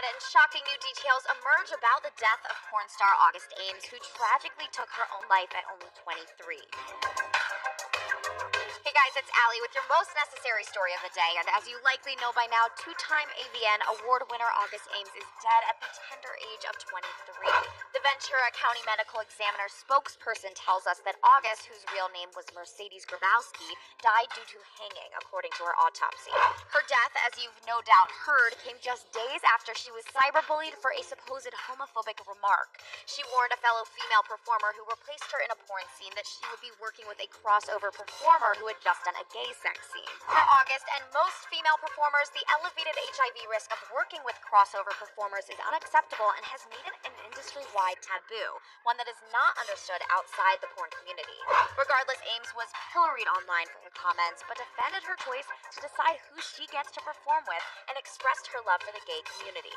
sad and shocking new details emerge about the death of porn star August Ames, who tragically took her own life at only 23. Hey guys, it's Allie with your most necessary story of the day, and as you likely know by now, two-time AVN award winner August Ames is dead at the tender age of 23. The Ventura County Medical Examiner spokesperson tells us that August, whose real name was Mercedes Grabowski, died due to hanging, according to her autopsy. Her death, as you've no doubt heard, came just days after she was cyberbullied for a supposed homophobic remark. She warned a fellow female performer who replaced her in a porn scene that she would be working with a crossover performer who had just done a gay sex scene. For August and most female performers, the elevated HIV risk of working with crossover performers is unacceptable and has made it an industry-wide taboo, one that is not understood outside the porn community. Regardless, Ames was pilloried online for her comments, but defended her choice to decide who she gets to perform with and expressed her love for the gay community.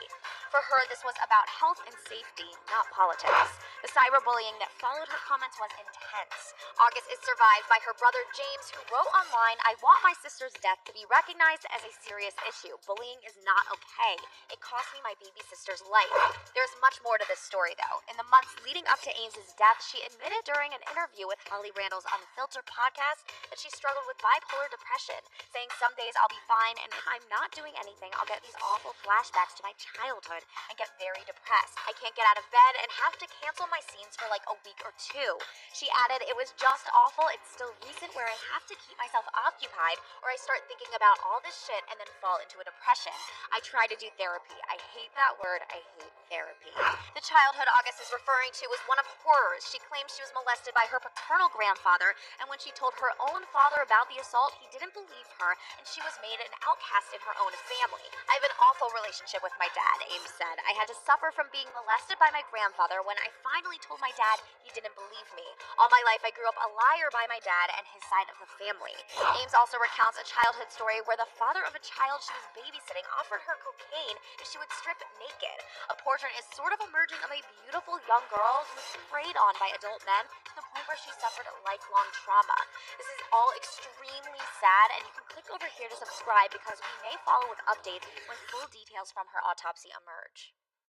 For her, this was about health and safety, not politics. The cyberbullying that followed her comments was intense. August is survived by her brother James, who wrote online, "I want my sister's death to be recognized as a serious issue. Bullying is not okay. It cost me my baby sister's life." There's much more to this story, though. In the months leading up to Ames's death, she admitted during an interview with Holly Randall's Unfiltered podcast that she struggled with bipolar depression, saying, "Some days I'll be fine, and if I'm not doing anything, I'll get these awful flashbacks to my childhood and get very depressed. I can't get out of bed and have to cancel my scenes for like a week or two." She added, "It was just awful. It's still recent where I have to keep myself occupied or I start thinking about all this shit and then fall into a depression. I try to do therapy. I hate that word. I hate therapy." The childhood August is referring to was one of horrors. She claimed she was molested by her paternal grandfather, and when she told her own father about the assault, he didn't believe her, and she was made an outcast in her own family. "I have an awful relationship with my dad," Ames said. "I had to suffer from being molested by my grandfather. When I finally told my dad, he didn't believe me. All my life I grew up a liar by my dad and his side of the family." Ames also recounts a childhood story where the father of a child she was babysitting offered her cocaine if she would strip naked. A portrait is sort of emerging of a beautiful young girl who was preyed on by adult men to the point where she suffered lifelong trauma. This is all extremely sad, and you can click over here to subscribe because we may follow with updates when full details from her autopsy emerge.